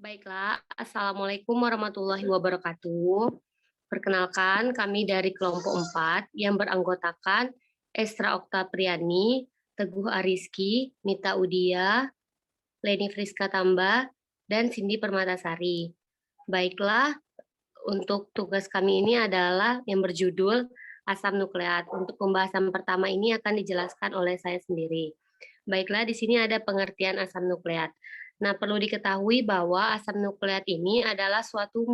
Baiklah, Assalamualaikum warahmatullahi wabarakatuh. Perkenalkan, kami dari kelompok 4 yang beranggotakan Estra Oktapriani, Teguh Ariski, Mita Udia, Leni Friska Tamba, dan Cindy Permatasari. Baiklah, untuk tugas kami ini adalah yang berjudul asam nukleat. Untuk pembahasan pertama ini akan dijelaskan oleh saya sendiri. Baiklah, di sini ada pengertian asam nukleat. Nah, perlu diketahui bahwa asam nukleat ini adalah suatu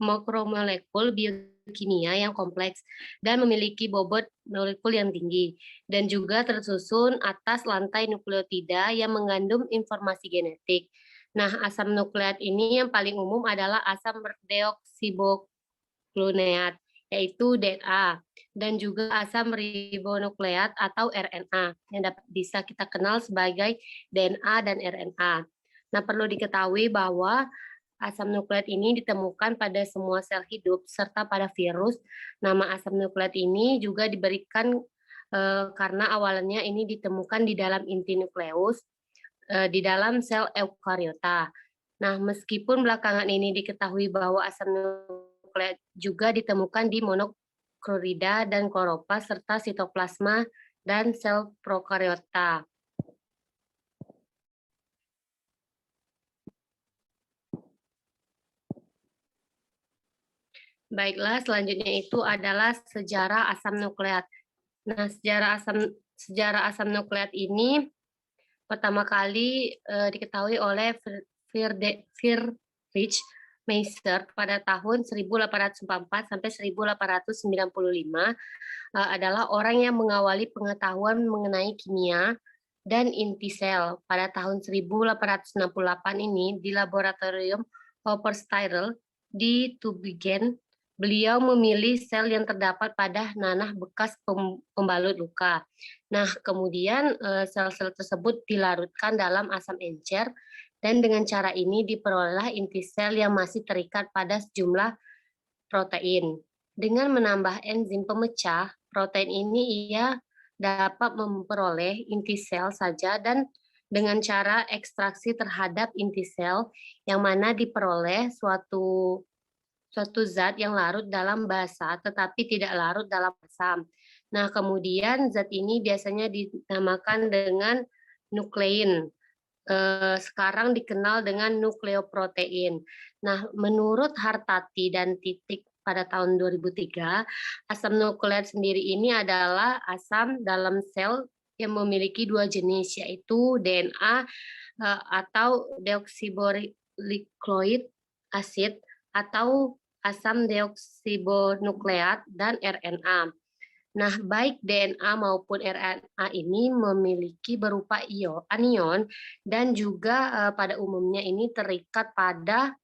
makromolekul biokimia yang kompleks dan memiliki bobot molekul yang tinggi dan juga tersusun atas lantai nukleotida yang mengandung informasi genetik. Nah, asam nukleat ini yang paling umum adalah asam deoksibogluneat, yaitu DNA, dan juga asam ribonukleat atau RNA, yang bisa kita kenal sebagai DNA dan RNA. Nah, perlu diketahui bahwa asam nukleat ini ditemukan pada semua sel hidup serta pada virus. Nama asam nukleat ini juga diberikan karena awalnya ini ditemukan di dalam inti nukleus di dalam sel eukariota. Nah, meskipun belakangan ini diketahui bahwa asam nukleat juga ditemukan di monoklorida dan kloroplast serta sitoplasma dan sel prokariota. Baiklah, selanjutnya itu adalah sejarah asam nukleat. Nah, sejarah asam nukleat ini pertama kali diketahui oleh Friedrich Meister pada tahun 1844 sampai 1895, adalah orang yang mengawali pengetahuan mengenai kimia dan inti sel. Pada tahun 1868 ini di laboratorium Hofstadter di Tübingen, beliau memilih sel yang terdapat pada nanah bekas pembalut luka. Nah, kemudian sel-sel tersebut dilarutkan dalam asam encer dan dengan cara ini diperoleh inti sel yang masih terikat pada sejumlah protein. Dengan menambah enzim pemecah protein ini, ia dapat memperoleh inti sel saja dan dengan cara ekstraksi terhadap inti sel yang mana diperoleh suatu suatu zat yang larut dalam basa tetapi tidak larut dalam asam. Nah, kemudian zat ini biasanya dinamakan dengan nuklein. Sekarang dikenal dengan nukleoprotein. Nah, menurut Hartati dan Titik pada tahun 2003, asam nukleat sendiri ini adalah asam dalam sel yang memiliki dua jenis, yaitu DNA atau deoksiribonukleik asid atau asam deoksiribonukleat dan RNA. Nah, baik DNA maupun RNA ini memiliki berupa anion dan juga pada umumnya ini terikat pada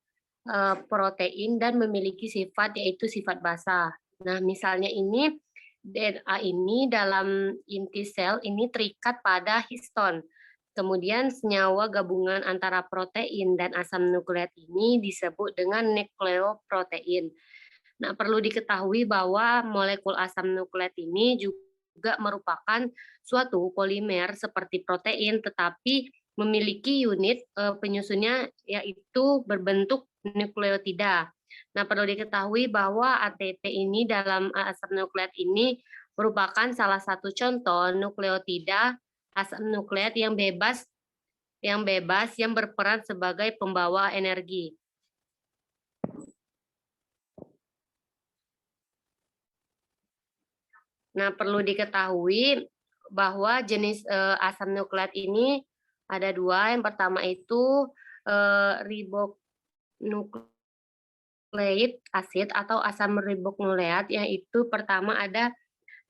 protein dan memiliki sifat yaitu sifat basa. Nah, misalnya ini DNA ini dalam inti sel ini terikat pada histon. Kemudian senyawa gabungan antara protein dan asam nukleat ini disebut dengan nukleoprotein. Nah, perlu diketahui bahwa molekul asam nukleat ini juga merupakan suatu polimer seperti protein, tetapi memiliki unit penyusunnya yaitu berbentuk nukleotida. Nah, perlu diketahui bahwa ATP ini dalam asam nukleat ini merupakan salah satu contoh nukleotida asam nukleat yang berperan sebagai pembawa energi. Nah, perlu diketahui bahwa jenis asam nukleat ini ada dua. Yang pertama itu ribonukleik asid atau asam ribonukleat, yaitu pertama ada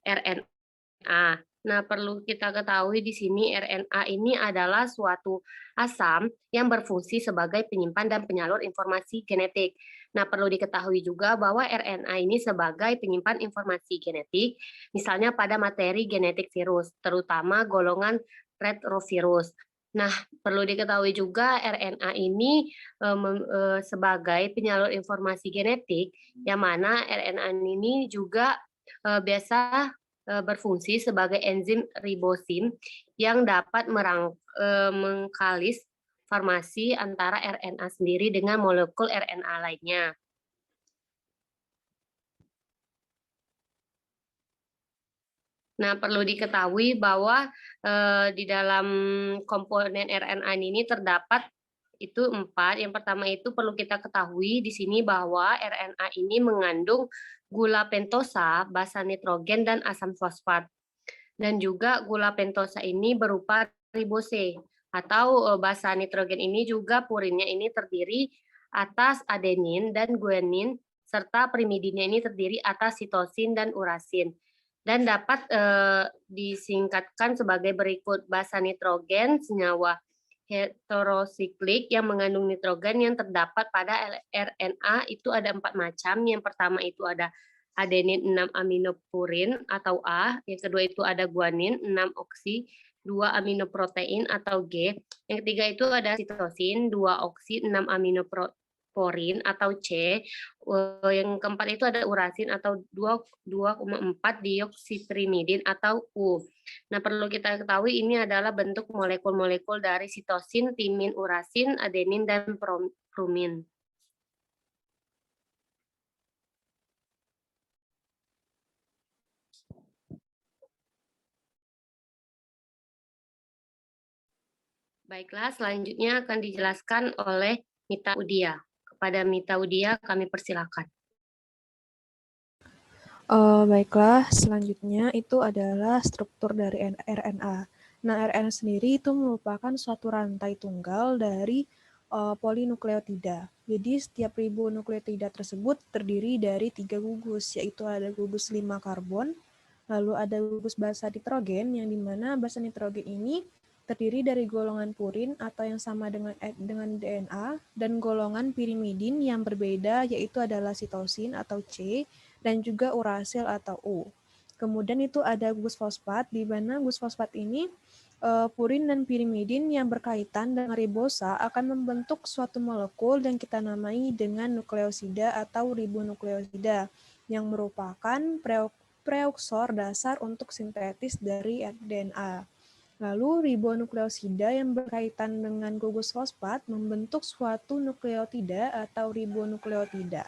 RNA. Nah, perlu kita ketahui di sini RNA ini adalah suatu asam yang berfungsi sebagai penyimpan dan penyalur informasi genetik. Nah, perlu diketahui juga bahwa RNA ini sebagai penyimpan informasi genetik, misalnya pada materi genetik virus, terutama golongan retrovirus. Nah, perlu diketahui juga RNA ini sebagai penyalur informasi genetik, yang mana RNA ini juga biasa berfungsi sebagai enzim ribosim yang dapat mengkalis farmasi antara RNA sendiri dengan molekul RNA lainnya. Nah, perlu diketahui bahwa, di dalam komponen RNA ini terdapat itu 4. Yang pertama itu perlu kita ketahui di sini bahwa RNA ini mengandung gula pentosa, basa nitrogen, dan asam fosfat. Dan juga gula pentosa ini berupa ribose atau, basa nitrogen ini juga purinnya ini terdiri atas adenin dan guanin, serta pirimidinnya ini terdiri atas sitosin dan urasin. Dan dapat, disingkatkan sebagai berikut: basa nitrogen senyawa heterosiklik yang mengandung nitrogen yang terdapat pada RNA itu ada 4 macam. Yang pertama itu ada adenin 6 aminopurin atau A, yang kedua itu ada guanin 6 oksi 2 aminoprotein atau G, yang ketiga itu ada sitosin 2 oksi 6 aminoprotein atau C, yang keempat itu ada urasin atau 2,4 dioksipirimidin atau U. Nah, perlu kita ketahui ini adalah bentuk molekul-molekul dari sitosin, timin, urasin, adenin, dan prumin. Baiklah, selanjutnya akan dijelaskan oleh Mita Udia. Kepada Mita Udia, kami persilakan. Baiklah, selanjutnya itu adalah struktur dari RNA. Nah, RNA sendiri itu merupakan suatu rantai tunggal dari polinukleotida. Jadi, setiap ribonukleotida tersebut terdiri dari 3 gugus, yaitu ada gugus 5 karbon, lalu ada gugus basa nitrogen, yang dimana basa nitrogen ini terdiri dari golongan purin atau yang sama dengan DNA, dan golongan pirimidin yang berbeda, yaitu adalah sitosin atau C, dan juga urasil atau U. Kemudian itu ada gugus fosfat, di mana gugus fosfat ini purin dan pirimidin yang berkaitan dengan ribosa akan membentuk suatu molekul yang kita namai dengan nukleosida atau ribonukleosida, yang merupakan preuksor dasar untuk sintetis dari DNA. Lalu ribonukleosida yang berkaitan dengan gugus fosfat membentuk suatu nukleotida atau ribonukleotida.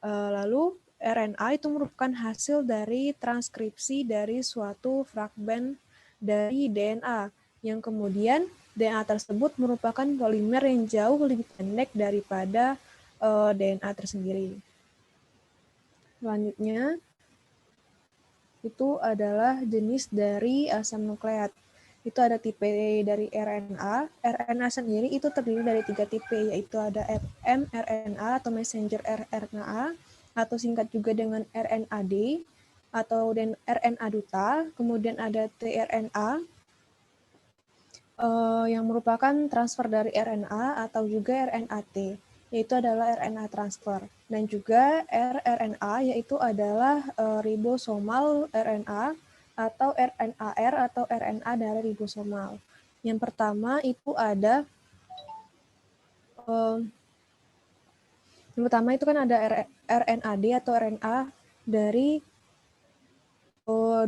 Lalu RNA itu merupakan hasil dari transkripsi dari suatu fragmen dari DNA, yang kemudian DNA tersebut merupakan polimer yang jauh lebih pendek daripada DNA tersendiri. Selanjutnya, itu adalah jenis dari asam nukleat. Itu ada tipe dari RNA. RNA sendiri itu terdiri dari 3 tipe, yaitu ada mRNA atau messenger RNA, atau singkat juga dengan RNAD, atau dan RNA duta. Kemudian ada tRNA, yang merupakan transfer dari RNA, atau juga RNAT, yaitu adalah RNA transfer. Dan juga rRNA, yaitu adalah ribosomal RNA, atau RNAR, atau RNA dari ribosomal. Yang pertama itu ada, yang pertama itu kan ada RNAD atau RNA dari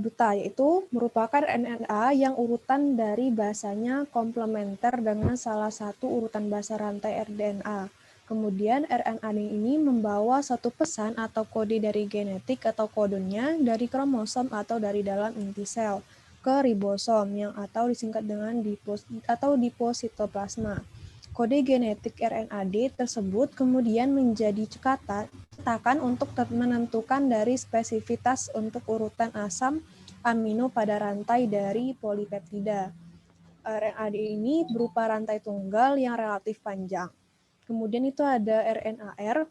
duta, yaitu merupakan RNA yang urutan dari basanya komplementer dengan salah satu urutan basa rantai RDNA. Kemudian RNA ini membawa satu pesan atau kode dari genetik atau kodenya dari kromosom atau dari dalam inti sel ke ribosom yang atau disingkat dengan depositoplasma. Kode genetik RNAD tersebut kemudian menjadi cetakan untuk menentukan dari spesifitas untuk urutan asam amino pada rantai dari polipeptida. RNAD ini berupa rantai tunggal yang relatif panjang. Kemudian itu ada RNAR,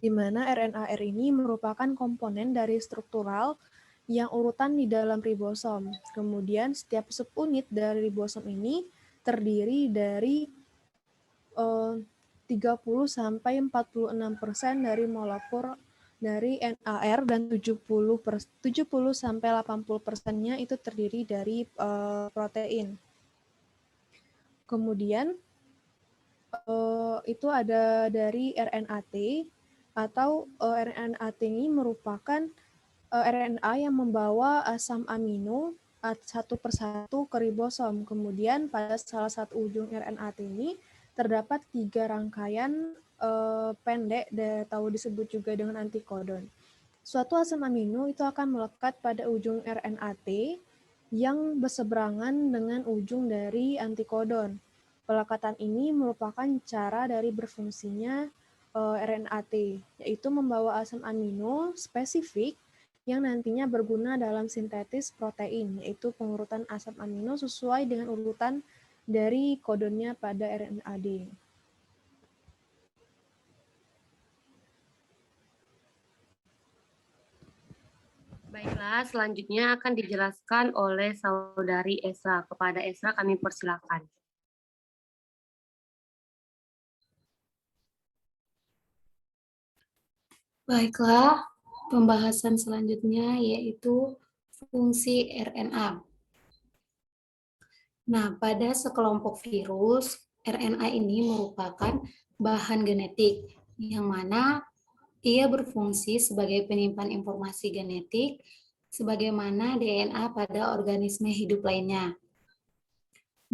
di mana RNAR ini merupakan komponen dari struktural yang urutan di dalam ribosom. Kemudian setiap subunit dari ribosom ini terdiri dari 30 sampai 46% dari molekul dari NAR, dan 70 sampai 80%-nya itu terdiri dari protein. Kemudian itu ada dari RNAT, atau RNAT ini merupakan RNA yang membawa asam amino satu persatu ke ribosom. Kemudian pada salah satu ujung RNA ini terdapat 3 rangkaian pendek atau disebut juga dengan antikodon. Suatu asam amino itu akan melekat pada ujung RNA-T yang berseberangan dengan ujung dari antikodon. Pelekatan ini merupakan cara dari berfungsinya RNA-T, yaitu membawa asam amino spesifik yang nantinya berguna dalam sintetis protein, yaitu pengurutan asam amino sesuai dengan urutan dari kodonnya pada RNA-D. Baiklah, selanjutnya akan dijelaskan oleh Saudari Esra. Kepada Esra kami persilakan. Baiklah, pembahasan selanjutnya yaitu fungsi RNA. Nah, pada sekelompok virus, RNA ini merupakan bahan genetik yang mana ia berfungsi sebagai penyimpan informasi genetik sebagaimana DNA pada organisme hidup lainnya.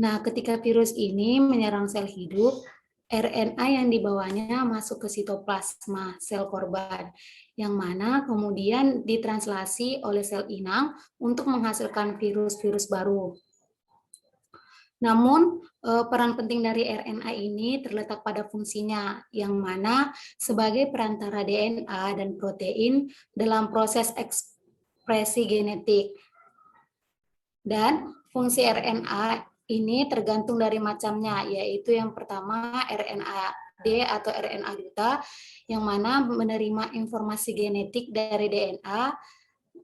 Nah, ketika virus ini menyerang sel hidup, RNA yang dibawanya masuk ke sitoplasma sel korban, yang mana kemudian ditranslasi oleh sel inang untuk menghasilkan virus-virus baru. Namun, peran penting dari RNA ini terletak pada fungsinya, yang mana sebagai perantara DNA dan protein dalam proses ekspresi genetik. Dan fungsi RNA ini tergantung dari macamnya, yaitu yang pertama RNA-D atau RNA duta, yang mana menerima informasi genetik dari DNA,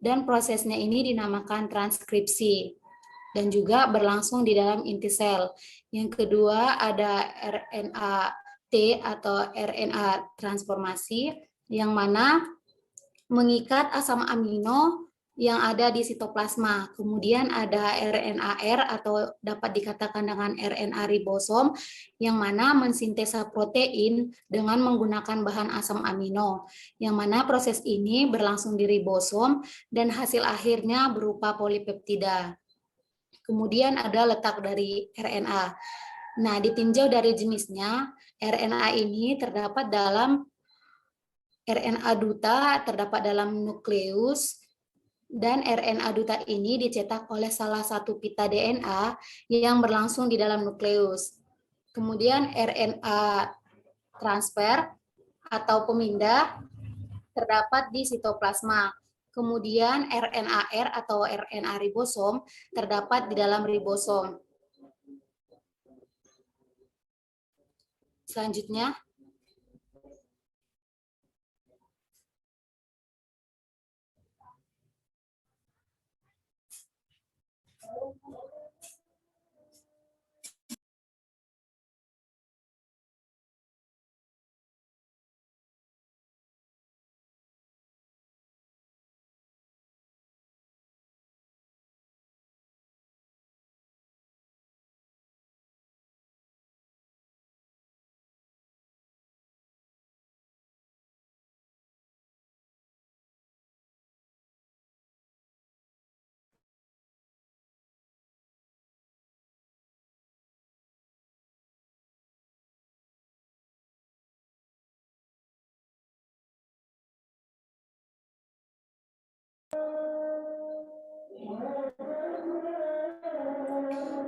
dan prosesnya ini dinamakan transkripsi, dan juga berlangsung di dalam inti sel. Yang kedua ada RNA-T atau RNA transformasi, yang mana mengikat asam amino yang ada di sitoplasma. Kemudian ada RNA-R atau dapat dikatakan dengan RNA ribosom yang mana mensintesa protein dengan menggunakan bahan asam amino. Yang mana proses ini berlangsung di ribosom dan hasil akhirnya berupa polipeptida. Kemudian ada letak dari RNA. Nah, ditinjau dari jenisnya, RNA ini terdapat dalam RNA duta terdapat dalam nukleus, dan RNA duta ini dicetak oleh salah satu pita DNA yang berlangsung di dalam nukleus. Kemudian RNA transfer atau pemindah terdapat di sitoplasma. Kemudian RNA-R atau RNA ribosom terdapat di dalam ribosom. Selanjutnya,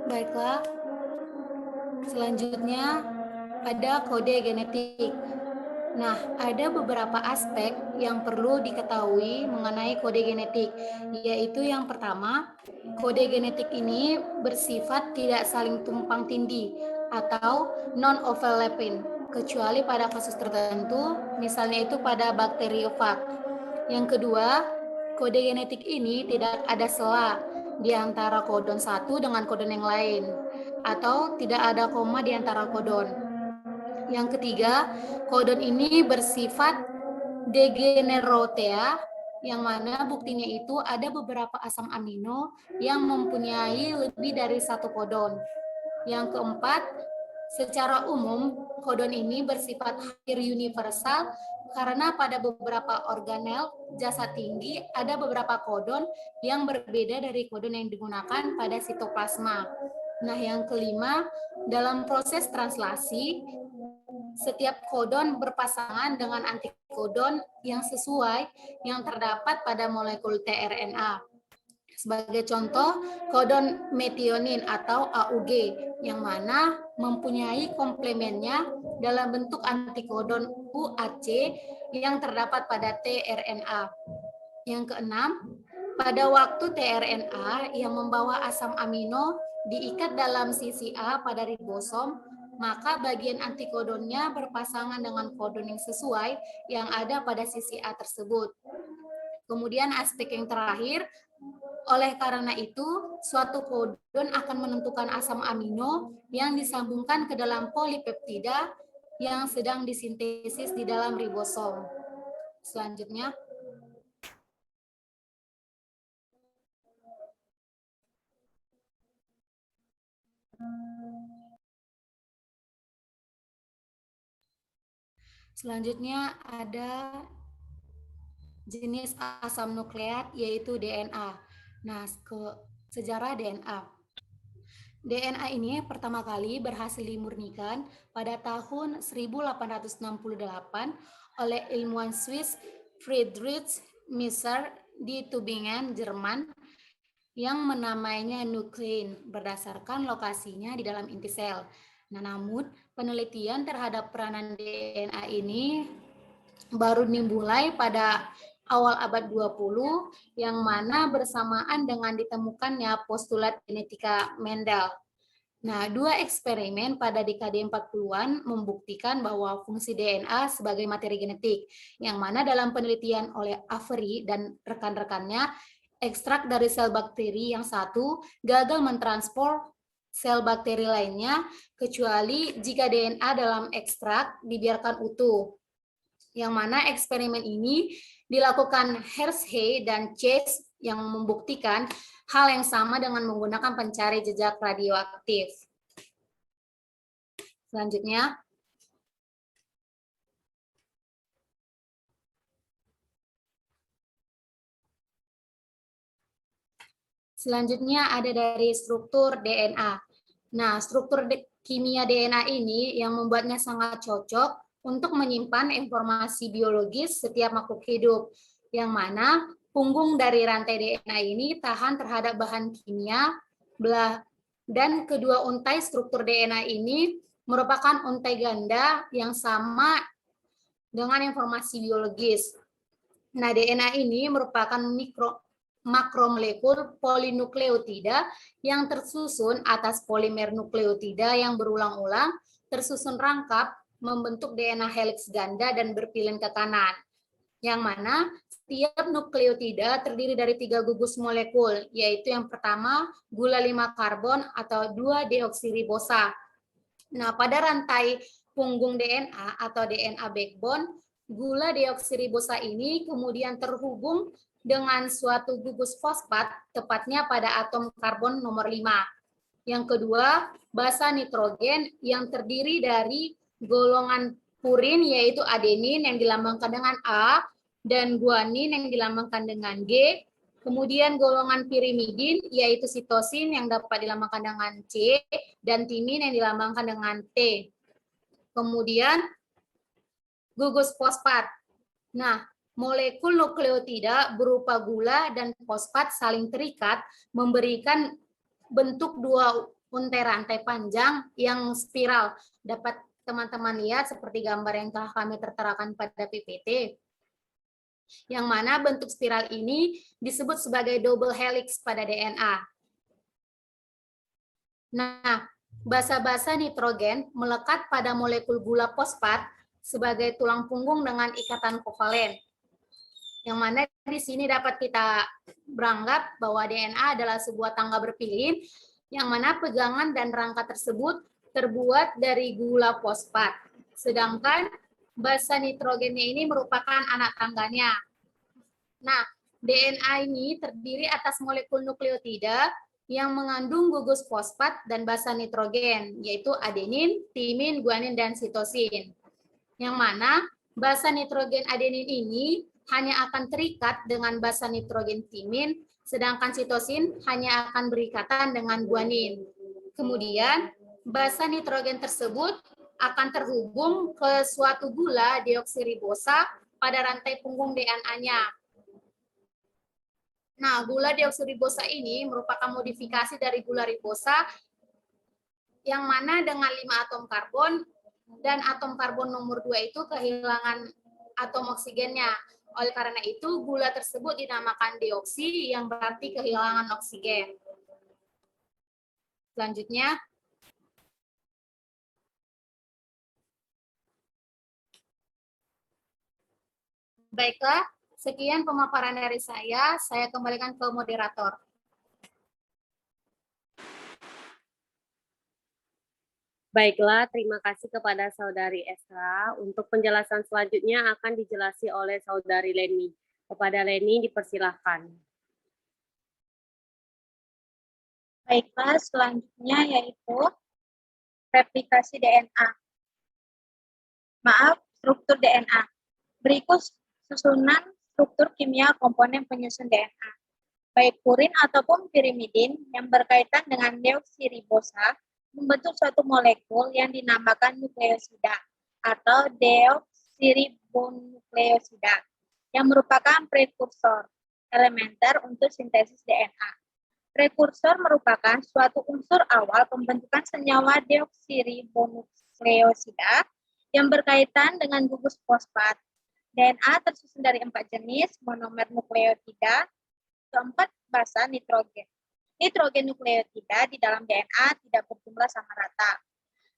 baiklah. Selanjutnya ada kode genetik. Nah, ada beberapa aspek yang perlu diketahui mengenai kode genetik, yaitu yang pertama, kode genetik ini bersifat tidak saling tumpang tindih atau non-overlapping, kecuali pada kasus tertentu, misalnya itu pada bakteriofag. Yang kedua, kode genetik ini tidak ada sela di antara kodon satu dengan kodon yang lain, atau tidak ada koma di antara kodon. Yang ketiga, kodon ini bersifat degenerotea, yang mana buktinya itu ada beberapa asam amino yang mempunyai lebih dari satu kodon. Yang keempat, Secara umum, kodon ini bersifat hampir universal karena pada beberapa organel jasa tinggi ada beberapa kodon yang berbeda dari kodon yang digunakan pada sitoplasma. Nah, yang kelima, dalam proses translasi, setiap kodon berpasangan dengan antikodon yang sesuai yang terdapat pada molekul tRNA. Sebagai contoh, kodon metionin atau AUG, yang mana mempunyai komplemennya dalam bentuk antikodon UAC yang terdapat pada tRNA. Yang keenam, pada waktu tRNA yang membawa asam amino diikat dalam sisi A pada ribosom, maka bagian antikodonnya berpasangan dengan kodon yang sesuai yang ada pada sisi A tersebut. Kemudian aspek yang terakhir, oleh karena itu, suatu kodon akan menentukan asam amino yang disambungkan ke dalam polipeptida yang sedang disintesis di dalam ribosom. Selanjutnya, ada jenis asam nukleat yaitu DNA. Nah, sejarah DNA. DNA ini pertama kali berhasil dimurnikan pada tahun 1868 oleh ilmuwan Swiss Friedrich Miescher di Tübingen, Jerman, yang menamainya nuklein berdasarkan lokasinya di dalam inti sel. Nah, namun penelitian terhadap peranan DNA ini baru dimulai pada awal abad 20 yang mana bersamaan dengan ditemukannya postulat genetika Mendel. Nah, 2 eksperimen pada dekade 40-an membuktikan bahwa fungsi DNA sebagai materi genetik, yang mana dalam penelitian oleh Avery dan rekan-rekannya, ekstrak dari sel bakteri yang satu gagal mentransport sel bakteri lainnya, kecuali jika DNA dalam ekstrak dibiarkan utuh. Yang mana eksperimen ini dilakukan Hershey dan Chase yang membuktikan hal yang sama dengan menggunakan pencari jejak radioaktif. Selanjutnya ada dari struktur DNA. Nah, struktur kimia DNA ini yang membuatnya sangat cocok untuk menyimpan informasi biologis setiap makhluk hidup, yang mana punggung dari rantai DNA ini tahan terhadap bahan kimia, dan kedua untai struktur DNA ini merupakan untai ganda yang sama dengan informasi biologis. Nah, DNA ini merupakan makromolekul polinukleotida yang tersusun atas polimer nukleotida yang berulang-ulang, tersusun rangkap, membentuk DNA helix ganda dan berpilin ke kanan. Yang mana setiap nukleotida terdiri dari 3 gugus molekul, yaitu yang pertama gula 5 karbon atau 2-deoksiribosa. Nah, pada rantai punggung DNA atau DNA backbone, gula deoksiribosa ini kemudian terhubung dengan suatu gugus fosfat, tepatnya pada atom karbon nomor 5. Yang kedua, basa nitrogen yang terdiri dari golongan purin yaitu adenin yang dilambangkan dengan A dan guanin yang dilambangkan dengan G. Kemudian golongan pirimidin yaitu sitosin yang dapat dilambangkan dengan C dan timin yang dilambangkan dengan T. Kemudian gugus fosfat. Nah, molekul nukleotida berupa gula dan fosfat saling terikat memberikan bentuk 2 untai rantai panjang yang spiral. Dapat teman-teman lihat seperti gambar yang telah kami terterakan pada PPT. Yang mana bentuk spiral ini disebut sebagai double helix pada DNA. Nah, basa-basa nitrogen melekat pada molekul gula fosfat sebagai tulang punggung dengan ikatan kovalen. Yang mana di sini dapat kita beranggap bahwa DNA adalah sebuah tangga berpilin yang mana pegangan dan rangka tersebut terbuat dari gula fosfat. Sedangkan basa nitrogennya ini merupakan anak tangganya. Nah, DNA ini terdiri atas molekul nukleotida yang mengandung gugus fosfat dan basa nitrogen, yaitu adenin, timin, guanin, dan sitosin. Yang mana basa nitrogen adenin ini hanya akan terikat dengan basa nitrogen timin, sedangkan sitosin hanya akan berikatan dengan guanin. Kemudian, basa nitrogen tersebut akan terhubung ke suatu gula deoksiribosa pada rantai punggung DNA-nya. Nah, gula deoksiribosa ini merupakan modifikasi dari gula ribosa yang mana dengan 5 atom karbon dan atom karbon nomor 2 itu kehilangan atom oksigennya. Oleh karena itu, gula tersebut dinamakan deoksi yang berarti kehilangan oksigen. Selanjutnya, baiklah, sekian pemaparan dari saya kembalikan ke moderator. Baiklah, terima kasih kepada Saudari Esra. Untuk penjelasan selanjutnya akan dijelasi oleh Saudari Leni. Kepada Leni dipersilahkan. Baiklah, selanjutnya yaitu replikasi DNA. Maaf, struktur DNA. Berikut susunan struktur kimia komponen penyusun DNA. Baik purin ataupun pirimidin yang berkaitan dengan deoksiribosa membentuk suatu molekul yang dinamakan nukleosida atau deoksiribonukleosida yang merupakan prekursor elementer untuk sintesis DNA. Prekursor merupakan suatu unsur awal pembentukan senyawa deoksiribonukleosida yang berkaitan dengan gugus fosfat. DNA tersusun dari 4 jenis monomer nukleotida, keempat basa nitrogen. Nitrogen nukleotida di dalam DNA tidak berjumlah sama rata.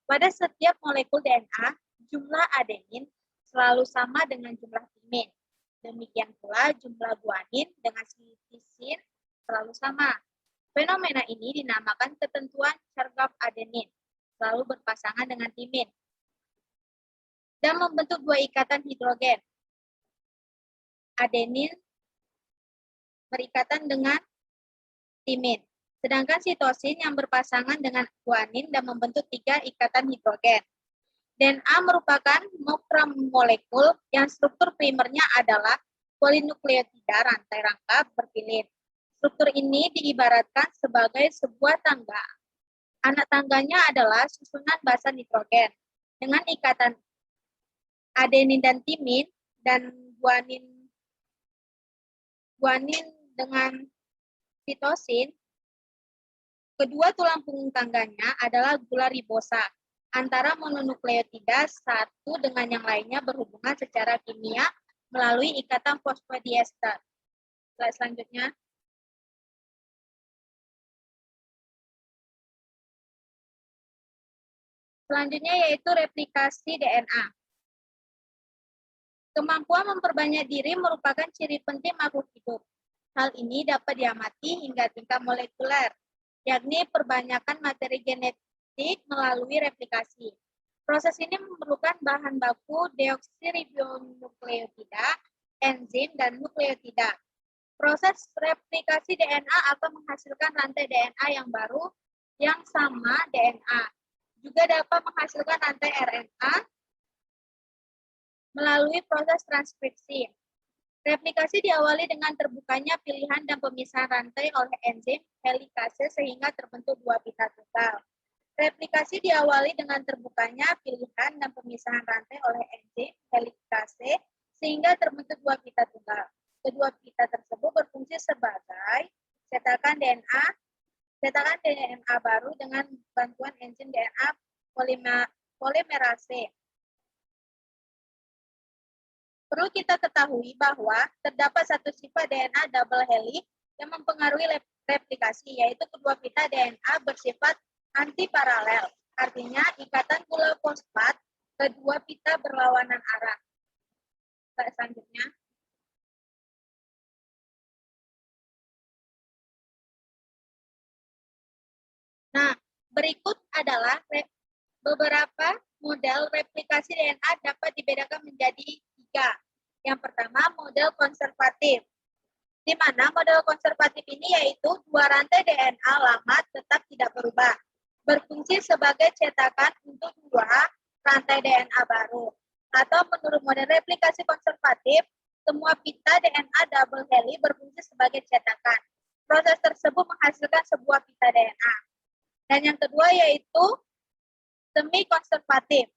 Pada setiap molekul DNA, jumlah adenin selalu sama dengan jumlah timin. Demikian pula jumlah guanin dengan sitosin selalu sama. Fenomena ini dinamakan ketentuan Chargaff adenin, selalu berpasangan dengan timin, dan membentuk 2 ikatan hidrogen. Adenin berikatan dengan timin, sedangkan sitosin yang berpasangan dengan guanin dan membentuk 3 ikatan hidrogen. DNA merupakan makromolekul yang struktur primernya adalah polinukleotida rantai rangka berpilin. Struktur ini diibaratkan sebagai sebuah tangga. Anak tangganya adalah susunan basa nitrogen dengan ikatan adenin dan timin dan guanin dengan sitosin. Kedua tulang punggung tangganya adalah gula ribosa. Antara mononukleotida satu dengan yang lainnya berhubungan secara kimia melalui ikatan fosfodiester. Slide selanjutnya. Selanjutnya yaitu replikasi DNA. Kemampuan memperbanyak diri merupakan ciri penting makhluk hidup. Hal ini dapat diamati hingga tingkat molekuler, yakni perbanyakan materi genetik melalui replikasi. Proses ini memerlukan bahan baku deoksiribonukleotida, enzim, dan nukleotida. Proses replikasi DNA akan menghasilkan rantai DNA yang baru yang sama DNA. Juga dapat menghasilkan rantai RNA melalui proses transkripsi. Replikasi diawali dengan terbukanya pilihan dan pemisahan rantai oleh enzim helikase sehingga terbentuk 2 pita tunggal. Replikasi diawali dengan terbukanya pilihan dan pemisahan rantai oleh enzim helikase sehingga terbentuk 2 pita tunggal. Kedua pita tersebut berfungsi sebagai cetakan DNA baru dengan bantuan enzim DNA polimerase. Perlu kita ketahui bahwa terdapat satu sifat DNA double helix yang mempengaruhi replikasi, yaitu kedua pita DNA bersifat antiparalel. Artinya, ikatan gula fosfat kedua pita berlawanan arah. Selanjutnya. Nah, berikut adalah beberapa model replikasi DNA dapat dibedakan menjadi 3. Yang pertama, model konservatif. di mana model konservatif ini yaitu dua rantai DNA lama tetap tidak berubah, berfungsi sebagai cetakan untuk dua rantai DNA baru. Atau menurut model replikasi konservatif, semua pita DNA double heli berfungsi sebagai cetakan. Proses tersebut menghasilkan sebuah pita DNA. Dan yang kedua yaitu semi-konservatif.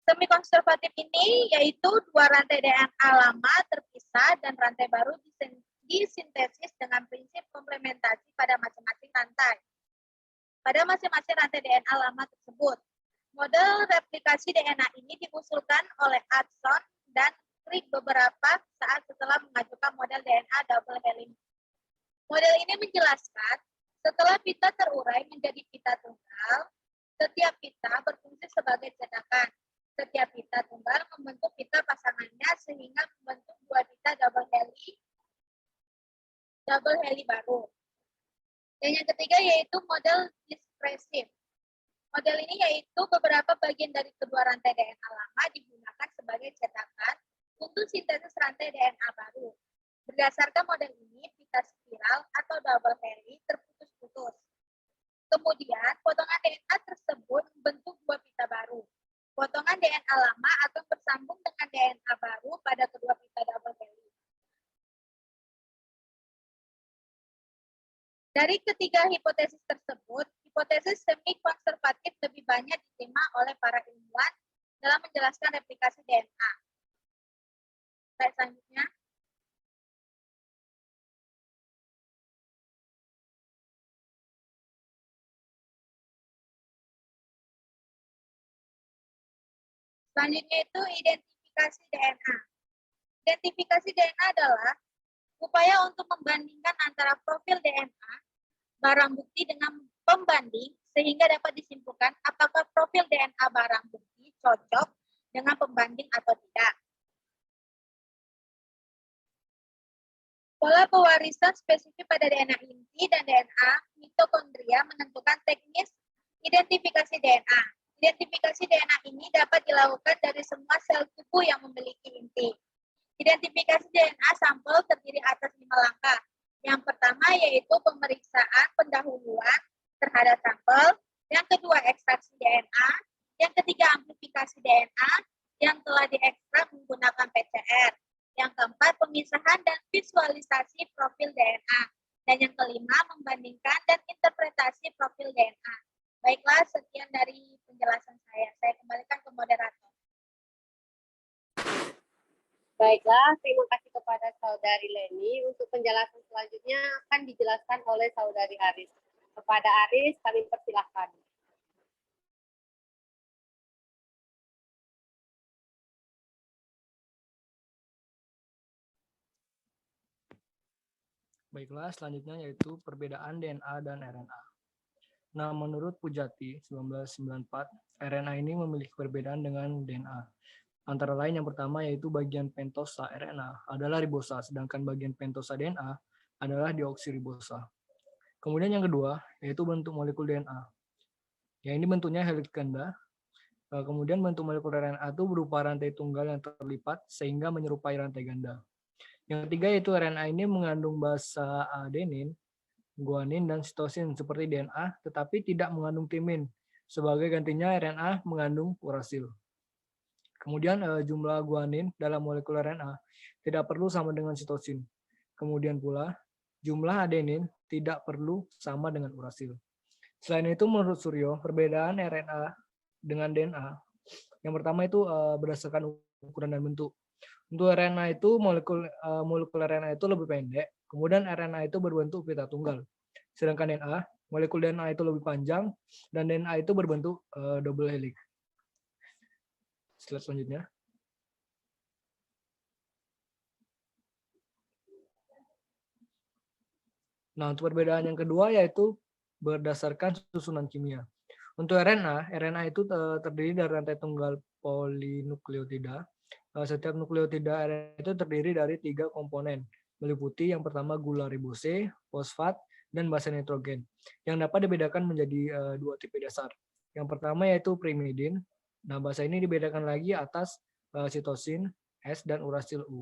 Semi-konservatif ini yaitu dua rantai DNA lama terpisah dan rantai baru disintesis dengan prinsip komplementasi pada masing-masing rantai. Pada masing-masing rantai DNA lama tersebut, model replikasi DNA ini diusulkan oleh Hudson dan Crick beberapa saat setelah mengajukan model DNA double heli. Model ini menjelaskan, setelah pita terurai menjadi pita tunggal, setiap pita berfungsi sebagai cetakan. Setiap pita tunggal membentuk pita pasangannya sehingga membentuk dua pita double heli baru. Dan yang ketiga yaitu model dispresif. Model ini yaitu beberapa bagian dari kedua rantai DNA lama digunakan sebagai cetakan untuk sintesis rantai DNA baru. Berdasarkan model ini, pita spiral atau double heli terputus-putus. Kemudian, potongan DNA tersebut membentuk dua pita baru. Potongan DNA lama akan bersambung dengan DNA baru pada kedua pita double heli. Dari ketiga hipotesis tersebut, hipotesis semi-konservatif lebih banyak diterima oleh para ilmuwan dalam menjelaskan replikasi DNA. Slide selanjutnya. Selanjutnya itu identifikasi DNA. Identifikasi DNA adalah upaya untuk membandingkan antara profil DNA barang bukti dengan pembanding sehingga dapat disimpulkan apakah profil DNA barang bukti cocok dengan pembanding atau tidak. Pola pewarisan spesifik pada DNA inti dan DNA mitokondria menentukan teknis identifikasi DNA. Identifikasi DNA ini dapat dilakukan dari semua sel tubuh yang memiliki inti. Identifikasi DNA sampel terdiri atas 5 langkah. Yang pertama yaitu pemeriksaan pendahuluan terhadap sampel. Yang kedua ekstraksi DNA. Yang ketiga amplifikasi DNA yang telah diekstrak menggunakan PCR. Yang keempat pemisahan dan visualisasi profil DNA. Dan yang kelima membandingkan dan interpretasi profil DNA. Baiklah, sekian dari penjelasan saya. Saya kembalikan ke moderator. Baiklah, terima kasih kepada Saudari Leni. Untuk penjelasan selanjutnya akan dijelaskan oleh Saudari Aris. Kepada Aris, kami persilahkan. Baiklah, selanjutnya yaitu perbedaan DNA dan RNA. Nah, menurut Pujati 1994, RNA ini memiliki perbedaan dengan DNA. Antara lain yang pertama yaitu bagian pentosa RNA adalah ribosa, sedangkan bagian pentosa DNA adalah deoksiribosa. Kemudian yang kedua yaitu bentuk molekul DNA. Yang ini bentuknya heliks ganda. Kemudian bentuk molekul RNA itu berupa rantai tunggal yang terlipat sehingga menyerupai rantai ganda. Yang ketiga yaitu RNA ini mengandung basa adenin, guanin, dan sitosin seperti DNA, tetapi tidak mengandung timin. Sebagai gantinya RNA mengandung urasil. Kemudian jumlah guanin dalam molekul RNA tidak perlu sama dengan sitosin. Kemudian pula jumlah adenin tidak perlu sama dengan urasil. Selain itu menurut Suryo, perbedaan RNA dengan DNA yang pertama itu berdasarkan ukuran dan bentuk. Untuk RNA itu molekul RNA itu lebih pendek, kemudian RNA itu berbentuk pita tunggal. Sedangkan DNA, molekul DNA itu lebih panjang dan DNA itu berbentuk double helix. Slide selanjutnya. Nah, untuk perbedaan yang kedua yaitu berdasarkan susunan kimia. Untuk RNA itu terdiri dari rantai tunggal polinukleotida. Setiap nukleotida RNA itu terdiri dari 3 komponen, meliputi yang pertama gula ribose, fosfat, dan basa nitrogen, yang dapat dibedakan menjadi 2 tipe dasar. Yang pertama yaitu primidin. Nah, basa ini dibedakan lagi atas sitosin S dan urasil U.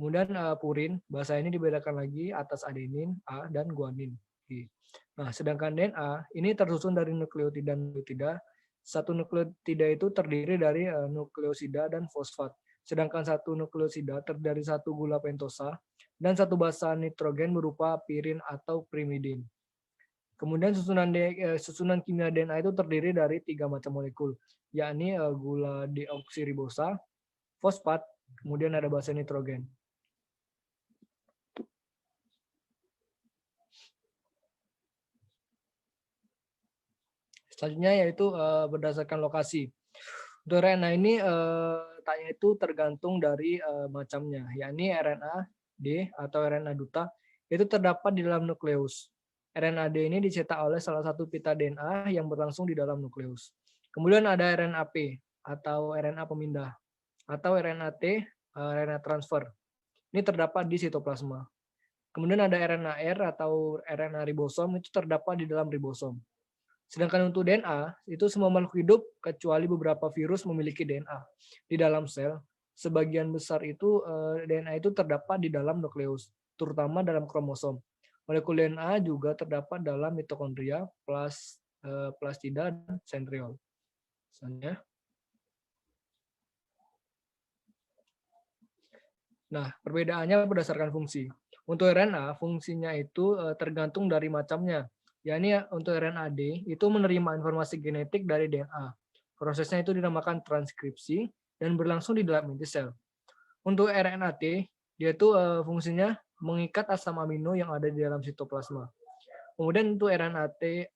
Kemudian purin, bahasa ini dibedakan lagi atas adenin, A, dan guanin. Nah, sedangkan DNA ini tersusun dari nukleotida dan nukleotida. Satu nukleotida itu terdiri dari nukleosida dan fosfat. Sedangkan satu nukleosida terdiri dari satu gula pentosa dan satu basa nitrogen berupa pirin atau primidin. Kemudian susunan kimia DNA itu terdiri dari 3 macam molekul, yakni gula deoksiribosa, fosfat, kemudian ada basa nitrogen. Selanjutnya yaitu berdasarkan lokasi. Untuk RNA ini letaknya itu tergantung dari macamnya, yakni RNA D atau RNA duta itu terdapat di dalam nukleus. RNA D ini dicetak oleh salah satu pita DNA yang berlangsung di dalam nukleus. Kemudian ada RNA P atau RNA pemindah atau RNA T, RNA transfer. Ini terdapat di sitoplasma. Kemudian ada RNA R atau RNA ribosom itu terdapat di dalam ribosom. Sedangkan untuk DNA, itu semua makhluk hidup kecuali beberapa virus memiliki DNA. Di dalam sel, sebagian besar itu DNA itu terdapat di dalam nukleus, terutama dalam kromosom. Molekul DNA juga terdapat dalam mitokondria, plastida, dan sentriol. Misalnya. Nah, perbedaannya berdasarkan fungsi. Untuk RNA, fungsinya itu tergantung dari macamnya. Yakni untuk RNA D itu menerima informasi genetik dari DNA. Prosesnya itu dinamakan transkripsi dan berlangsung di dalam inti sel. Untuk RNA T, dia itu fungsinya mengikat asam amino yang ada di dalam sitoplasma. Kemudian untuk RNA T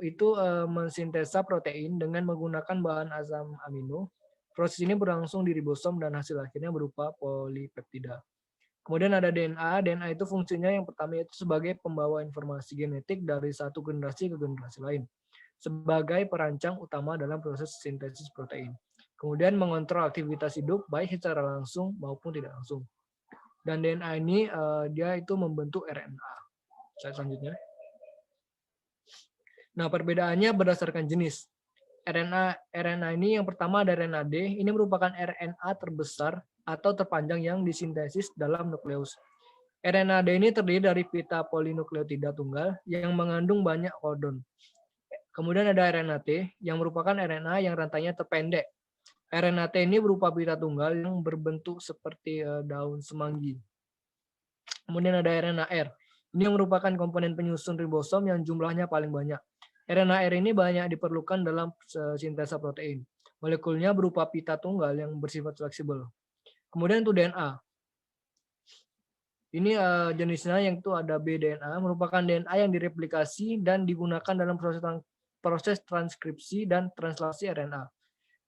itu mensintesa protein dengan menggunakan bahan asam amino. Proses ini berlangsung di ribosom dan hasil akhirnya berupa polipeptida. Kemudian ada DNA. DNA itu fungsinya yang pertama itu sebagai pembawa informasi genetik dari satu generasi ke generasi lain. Sebagai perancang utama dalam proses sintesis protein. Kemudian mengontrol aktivitas hidup baik secara langsung maupun tidak langsung. Dan DNA ini dia itu membentuk RNA. Selanjutnya. Nah, perbedaannya berdasarkan jenis. RNA ini yang pertama ada RNA D. Ini merupakan RNA terbesar atau terpanjang yang disintesis dalam nukleus. RNA D ini terdiri dari pita polinukleotida tunggal yang mengandung banyak kodon. Kemudian ada RNA T yang merupakan RNA yang rantainya terpendek. RNA T ini berupa pita tunggal yang berbentuk seperti daun semanggi. Kemudian ada RNA R. Ini yang merupakan komponen penyusun ribosom yang jumlahnya paling banyak. RNA R ini banyak diperlukan dalam sintesa protein. Molekulnya berupa pita tunggal yang bersifat fleksibel. Kemudian untuk DNA. Ini jenisnya yang itu ada bDNA, merupakan DNA yang direplikasi dan digunakan dalam proses transkripsi dan translasi RNA.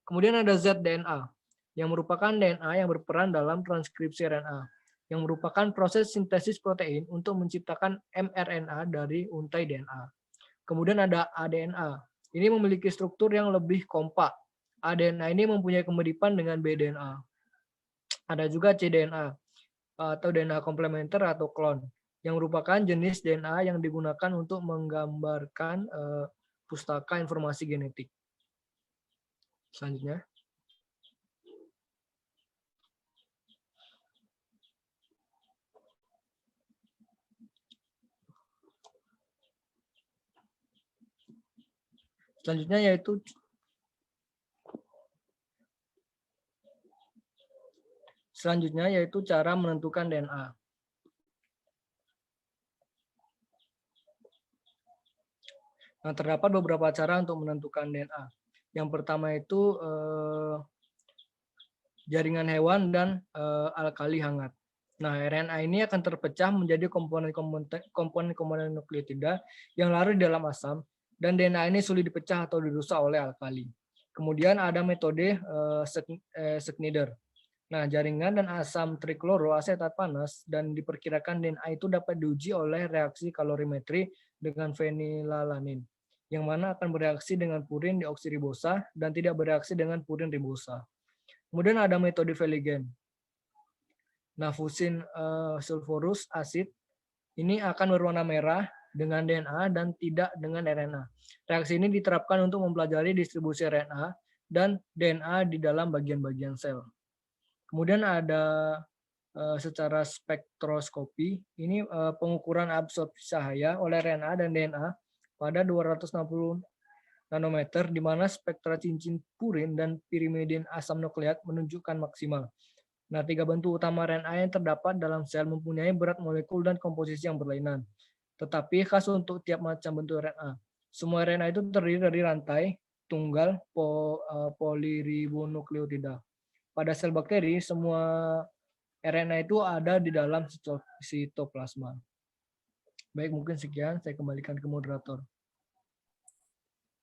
Kemudian ada zDNA, yang merupakan DNA yang berperan dalam transkripsi RNA, yang merupakan proses sintesis protein untuk menciptakan mRNA dari untai DNA. Kemudian ada aDNA, ini memiliki struktur yang lebih kompak. aDNA ini mempunyai kemiripan dengan bDNA. Ada juga cDNA, atau DNA komplementer atau klon, yang merupakan jenis DNA yang digunakan untuk menggambarkan pustaka informasi genetik. Selanjutnya. Selanjutnya yaitu cara menentukan DNA. Nah, terdapat beberapa cara untuk menentukan DNA. Yang pertama itu jaringan hewan dan alkali hangat. Nah, RNA ini akan terpecah menjadi komponen nukleotida yang larut di dalam asam, dan DNA ini sulit dipecah atau dirusak oleh alkali. Kemudian ada metode Schneider. Nah, jaringan dan asam trikloroasetat panas dan diperkirakan DNA itu dapat diuji oleh reaksi kalorimetri dengan fenilalanin, yang mana akan bereaksi dengan purin deoksiribosa dan tidak bereaksi dengan purin ribosa. Kemudian ada metode Veligen. Nah, fusin sulfurous acid ini akan berwarna merah dengan DNA dan tidak dengan RNA. Reaksi ini diterapkan untuk mempelajari distribusi RNA dan DNA di dalam bagian-bagian sel. Kemudian ada secara spektroskopi. Ini pengukuran absorpsi cahaya oleh RNA dan DNA pada 260 nanometer, di mana spektra cincin purin dan pirimidin asam nukleat menunjukkan maksimal. Nah, 3 bentuk utama RNA yang terdapat dalam sel mempunyai berat molekul dan komposisi yang berlainan, tetapi khas untuk tiap macam bentuk RNA. Semua RNA itu terdiri dari rantai tunggal poliribonukleotida. Pada sel bakteri, semua RNA itu ada di dalam sitoplasma. Baik, mungkin sekian. Saya kembalikan ke moderator.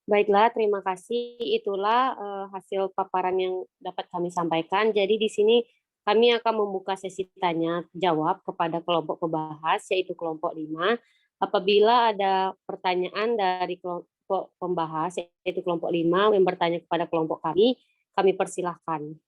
Baiklah, terima kasih. Itulah hasil paparan yang dapat kami sampaikan. Jadi di sini kami akan membuka sesi tanya jawab kepada kelompok pembahas, yaitu kelompok 5. Apabila ada pertanyaan dari kelompok pembahas, yaitu kelompok 5, yang bertanya kepada kelompok kami persilahkan.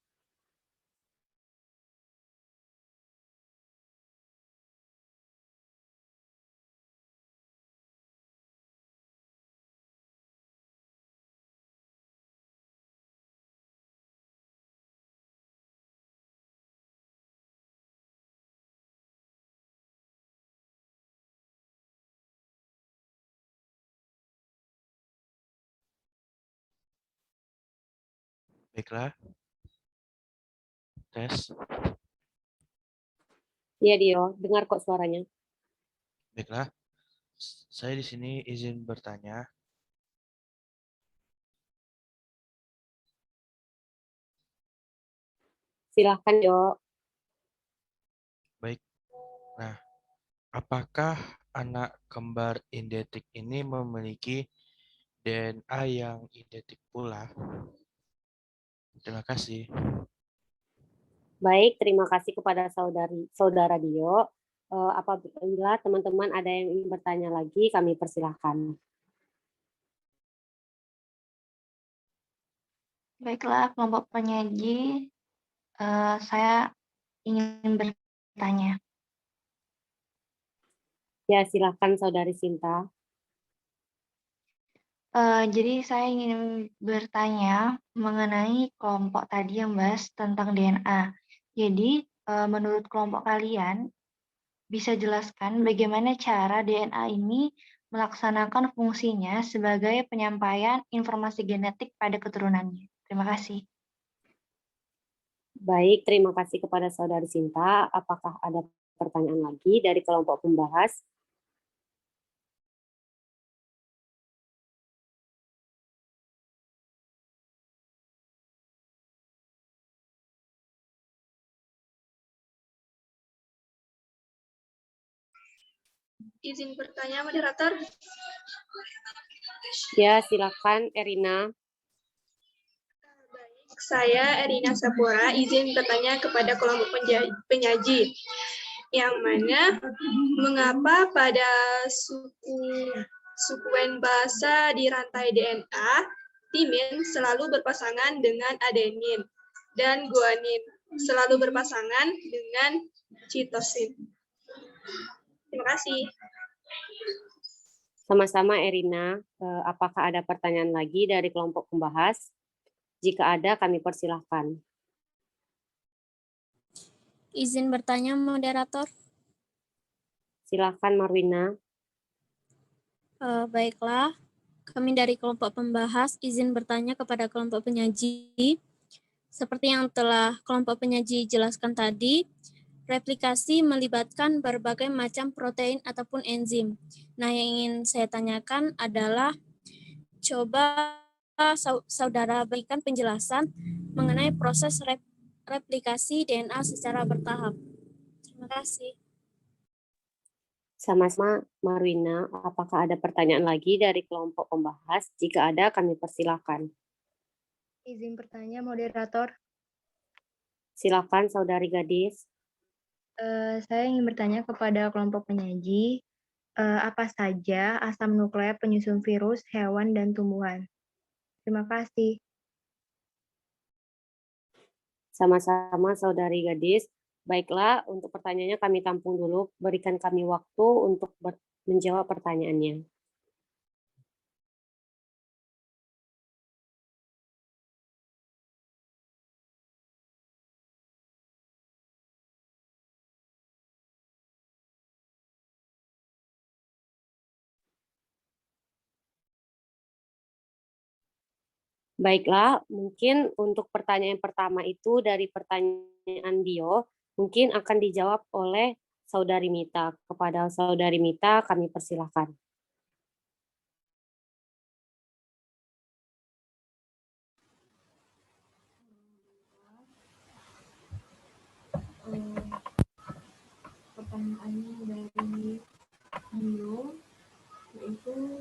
Baiklah. Tes. Iya, Dio. Dengar kok suaranya. Baiklah. Saya di sini izin bertanya. Silahkan, Dio. Baik. Nah, apakah anak kembar identik ini memiliki DNA yang identik pula? Terima kasih. Baik, terima kasih kepada saudara Dio. Apabila teman-teman ada yang ingin bertanya lagi, kami persilahkan. Baiklah, kelompok penyaji, saya ingin bertanya. Ya, silahkan Saudari Sinta. Jadi saya ingin bertanya mengenai kelompok tadi yang bahas tentang DNA. Jadi menurut kelompok kalian, bisa jelaskan bagaimana cara DNA ini melaksanakan fungsinya sebagai penyampaian informasi genetik pada keturunannya. Terima kasih. Baik, terima kasih kepada Saudari Sinta. Apakah ada pertanyaan lagi dari kelompok pembahas? Izin bertanya, moderator. Ya, silakan Erina. Saya Erina Sapura, izin bertanya kepada kelompok penyaji, yang mana mengapa pada sukuen bahasa di rantai DNA, timin selalu berpasangan dengan adenin dan guanin selalu berpasangan dengan citosin. Terima kasih. Sama-sama Erina. Apakah ada pertanyaan lagi dari kelompok pembahas? Jika ada, kami persilahkan. Izin bertanya, moderator. Silahkan Marwina. Baiklah, kami dari kelompok pembahas izin bertanya kepada kelompok penyaji. Seperti yang telah kelompok penyaji jelaskan tadi, replikasi melibatkan berbagai macam protein ataupun enzim. Nah, yang ingin saya tanyakan adalah, coba saudara berikan penjelasan mengenai proses replikasi DNA secara bertahap. Terima kasih. Sama-sama Marwina. Apakah ada pertanyaan lagi dari kelompok pembahas? Jika ada, kami persilahkan. Izin bertanya, moderator. Silakan Saudari Gadis. Saya ingin bertanya kepada kelompok penyaji, apa saja asam nukleat penyusun virus, hewan, dan tumbuhan? Terima kasih. Sama-sama Saudari Gadis. Baiklah, untuk pertanyaannya kami tampung dulu. Berikan kami waktu untuk menjawab pertanyaannya. Baiklah, mungkin untuk pertanyaan pertama itu dari pertanyaan Dio, mungkin akan dijawab oleh Saudari Mita. Kepada Saudari Mita, kami persilahkan. Pertanyaannya dari Dio, yaitu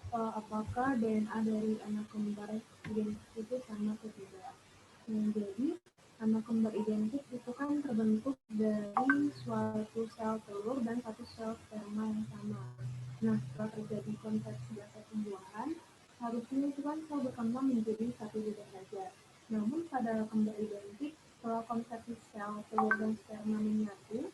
apakah DNA dari anak kembar identik itu sama atau tidak. Nah, jadi anak kembar identik itu kan terbentuk dari suatu sel telur dan satu sel sperma yang sama. Nah, setelah terjadi kontraksi atau pembuahan, harusnya itu kan sel berkembang menjadi satu juga saja. Namun pada kembar identik, setelah kontraksi sel telur dan sperma menyatu,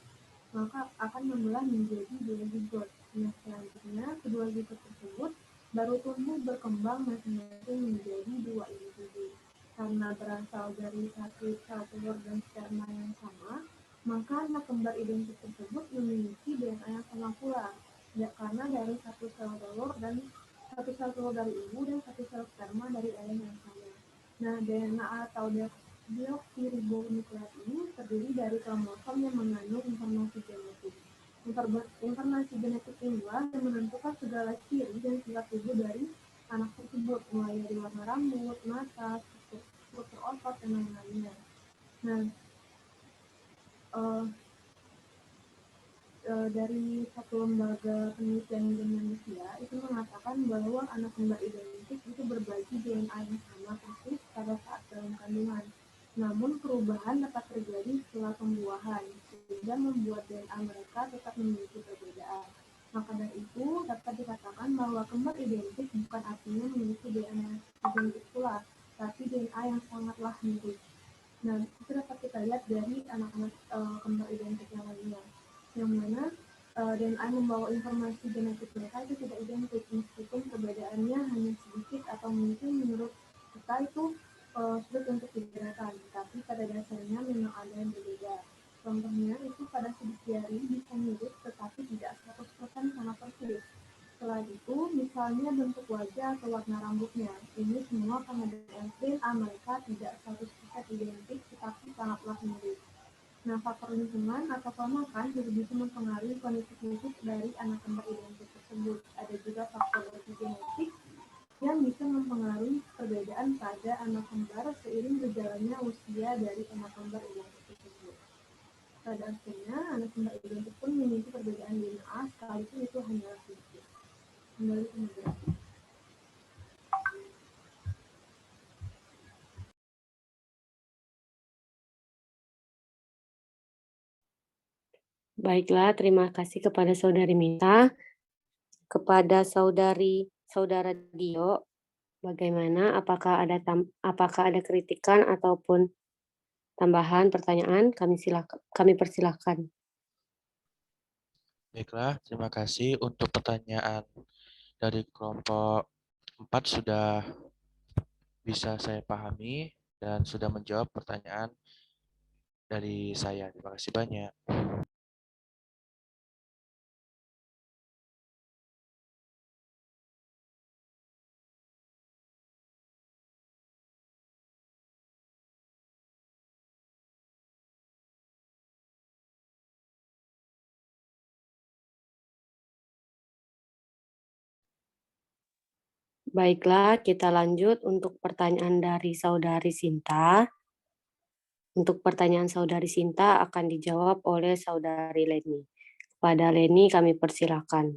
maka akan membelah menjadi dua zigot. Nah, selanjutnya kedua zigot tersebut baru tumbuh berkembang masing-masing menjadi dua individu. Karena berasal dari satu sel telur dan sperma yang sama, maka anak kembar identik tersebut memiliki DNA yang sama pula. Ya, karena dari satu sel telur dari ibu dan satu sel sperma dari ayah yang sama. Nah, DNA atau deoksiribonukleat ini terdiri dari kromosom yang mengandung informasi genetik. Informasi genetik inilah yang menentukan segala ciri dan sifat tubuh dari anak tersebut, mulai dari warna rambut, mata, struktur otot, dan lain-lainnya. Nah, dari satu lembaga penelitian di Indonesia itu mengatakan bahwa anak kembar identik itu berbagi DNA yang sama persis pada saat dalam kandungan. Namun perubahan dapat terjadi setelah pembuahan, sehingga membuat DNA mereka tetap memiliki perbedaan. Maka dari itu dapat dikatakan bahwa kembar identik bukan artinya memiliki DNA identik pula, tapi DNA yang sangatlah mirip. Nah, itu dapat kita lihat dari anak-anak kembar identik yang lainnya, yang mana DNA membawa informasi genetik mereka itu tidak identik, meskipun perbedaannya hanya sedikit atau mungkin menurut kita itu sulit untuk dibedakan, tapi pada dasarnya memang ada yang berbeda. Contohnya itu pada sidik jari bisa mirip tetapi tidak 100% sama persis. Selain itu, misalnya bentuk wajah atau warna rambutnya, ini semua karena DNA mereka tidak 100% identik tetapi sangatlah mirip. Nah, faktor lingkungan atau pola makan juga bisa mempengaruhi kondisi fisik dari anak kembar identik tersebut. Ada juga faktor epigenetik yang bisa mempengaruhi perbedaan pada anak kembar seiring berjalannya usia dari anak kembar identik tersebut. Pada akhirnya, anak kembar identik pun memiliki perbedaan DNA sekalipun itu hanyalah sedikit. Kembali ke moderator. Baiklah, terima kasih kepada Saudari Mita. Kepada Saudara Dio, bagaimana? Apakah ada kritikan ataupun tambahan pertanyaan? Kami persilahkan. Baiklah, terima kasih untuk pertanyaan dari kelompok 4 sudah bisa saya pahami dan sudah menjawab pertanyaan dari saya. Terima kasih banyak. Baiklah, kita lanjut untuk pertanyaan dari Saudari Sinta. Untuk pertanyaan Saudari Sinta akan dijawab oleh Saudari Leni. Kepada Leni kami persilahkan.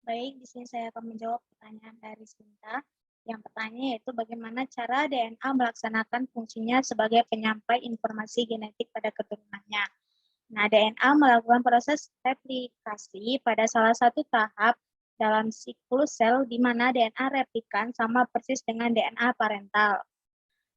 Baik, di sini saya akan menjawab pertanyaan dari Sinta. Yang pertanyaan yaitu bagaimana cara DNA melaksanakan fungsinya sebagai penyampai informasi genetik pada keturunannya. Nah, DNA melakukan proses replikasi pada salah satu tahap dalam siklus sel di mana DNA replikan sama persis dengan DNA parental.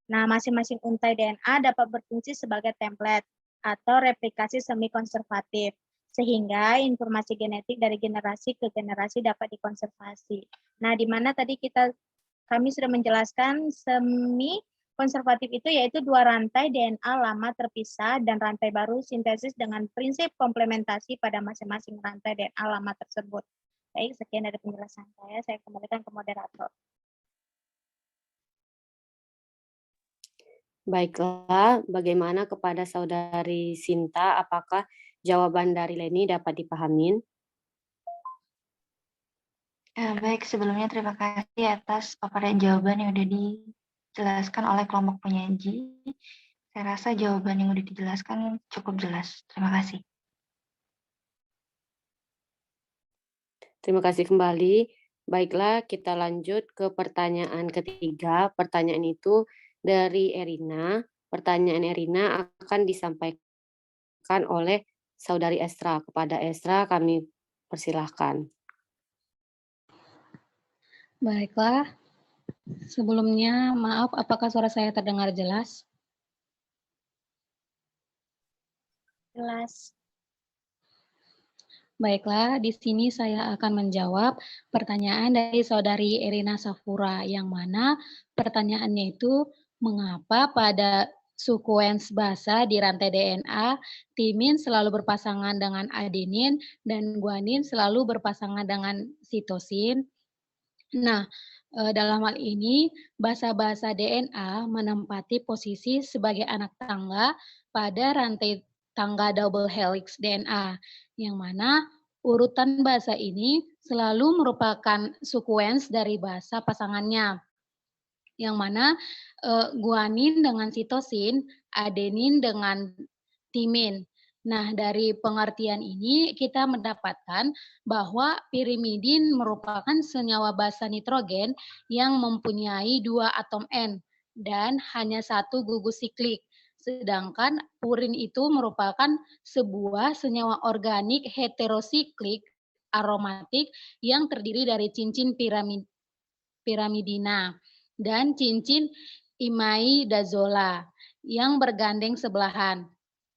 Nah, masing-masing untai DNA dapat berfungsi sebagai template atau replikasi semi-konservatif, sehingga informasi genetik dari generasi ke generasi dapat dikonservasi. Nah, di mana tadi kami sudah menjelaskan semi-konservatif itu yaitu dua rantai DNA lama terpisah dan rantai baru sintesis dengan prinsip komplementasi pada masing-masing rantai DNA lama tersebut. Baik, sekian dari penjelasan saya kembalikan ke moderator. Baiklah, bagaimana kepada Saudari Sinta, apakah jawaban dari Leni dapat dipahamin? Baik, sebelumnya terima kasih atas paparan jawaban yang sudah dijelaskan oleh kelompok penyaji. Saya rasa jawaban yang sudah dijelaskan cukup jelas. Terima kasih. Terima kasih kembali. Baiklah, kita lanjut ke pertanyaan ketiga. Pertanyaan itu dari Erina. Pertanyaan Erina akan disampaikan oleh Saudari Estra. Kepada Estra kami persilahkan. Baiklah, sebelumnya maaf, apakah suara saya terdengar jelas? Jelas. Baiklah, di sini saya akan menjawab pertanyaan dari Saudari Erina Safura, yang mana pertanyaannya itu mengapa pada sekuens basa di rantai DNA, timin selalu berpasangan dengan adenin dan guanin selalu berpasangan dengan sitosin. Nah, dalam hal ini basa-basa DNA menempati posisi sebagai anak tangga pada rantai tangga double helix DNA, yang mana urutan basa ini selalu merupakan sekuens dari basa pasangannya, yang mana guanin dengan sitosin, adenin dengan timin. Nah, dari pengertian ini kita mendapatkan bahwa pirimidin merupakan senyawa basa nitrogen yang mempunyai 2 atom N dan hanya 1 gugus siklik. Sedangkan purin itu merupakan sebuah senyawa organik heterosiklik aromatik yang terdiri dari cincin piramidina dan cincin imaidazola yang bergandeng sebelahan.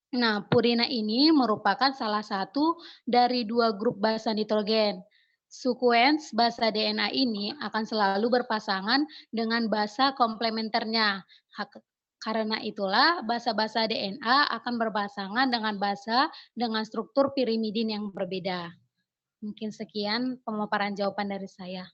Nah, purina ini merupakan salah satu dari 2 grup basa nitrogen. Sekuens basa DNA ini akan selalu berpasangan dengan basa komplementernya. Karena itulah basa-basa DNA akan berpasangan dengan basa dengan struktur pirimidin yang berbeda. Mungkin sekian pemaparan jawaban dari saya.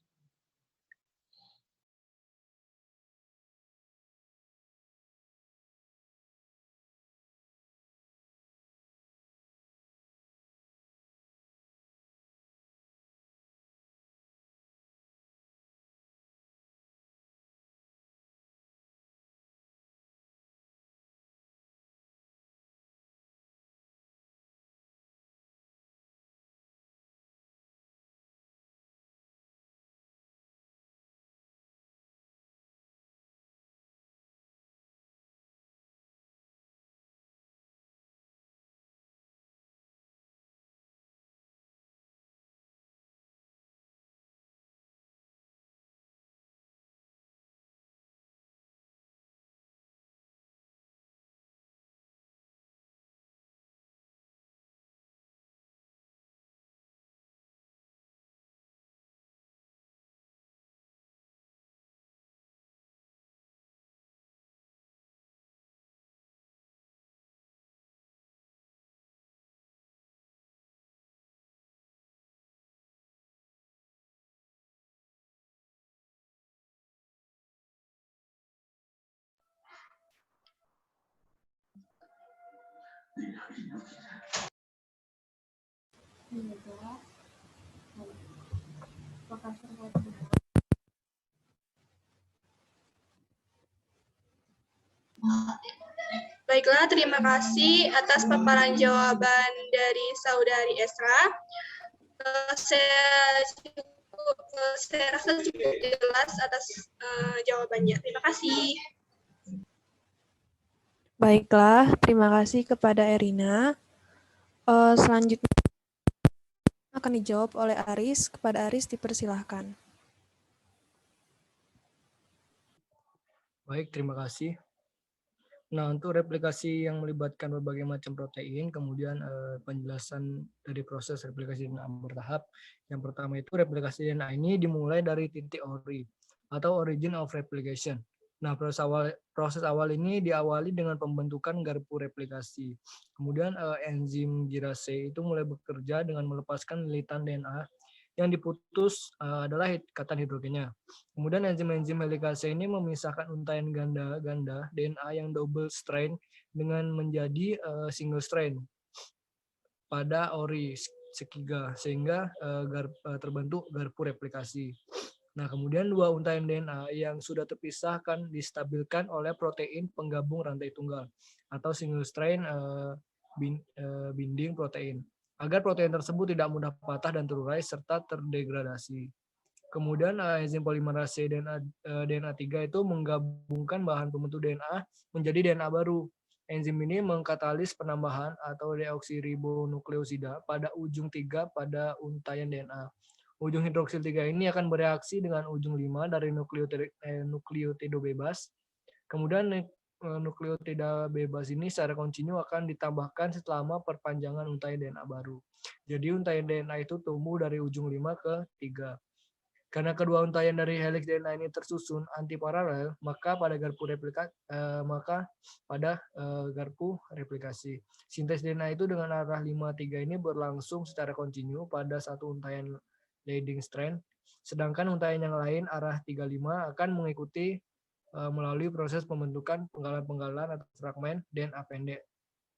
Baiklah, terima kasih atas paparan jawaban dari Saudari Esra. Saya rasa cukup jelas atas jawabannya. Terima kasih. Baiklah, terima kasih kepada Erina. Selanjutnya akan dijawab oleh Aris. Kepada Aris dipersilahkan. Baik, terima kasih. Nah, untuk replikasi yang melibatkan berbagai macam protein, kemudian penjelasan dari proses replikasi DNA bertahap. Yang pertama itu replikasi DNA ini dimulai dari titik ori atau origin of replication. Nah, proses awal ini diawali dengan pembentukan garpu replikasi. Kemudian enzim girase itu mulai bekerja dengan melepaskan lilitan DNA yang diputus adalah ikatan hidrogennya. Kemudian enzim-enzim helikase ini memisahkan untaian ganda-ganda DNA yang double strain dengan menjadi single strain pada ori sekiga sehingga terbentuk garpu replikasi. Nah, kemudian dua untaian DNA yang sudah terpisahkan distabilkan oleh protein penggabung rantai tunggal atau single strain binding protein agar protein tersebut tidak mudah patah dan terurai serta terdegradasi. Kemudian enzim polimerase DNA 3 itu menggabungkan bahan pembentuk DNA menjadi DNA baru. Enzim ini mengkatalis penambahan atau deoksiribonukleosida pada ujung 3 pada untaian DNA. Ujung hidroksil 3 ini akan bereaksi dengan ujung 5 dari nukleotida bebas. Kemudian nukleotida bebas ini secara kontinu akan ditambahkan selama perpanjangan untaian DNA baru. Jadi untaian DNA itu tumbuh dari ujung 5 ke 3. Karena kedua untaian dari helix DNA ini tersusun antiparalel, maka pada garpu replikasi. Sintes DNA itu dengan arah 5-3 ini berlangsung secara kontinu pada satu untaian leading strand, sedangkan untaian yang lain arah 35 akan mengikuti melalui proses pembentukan penggalan-penggalan atau fragmen DNA pendek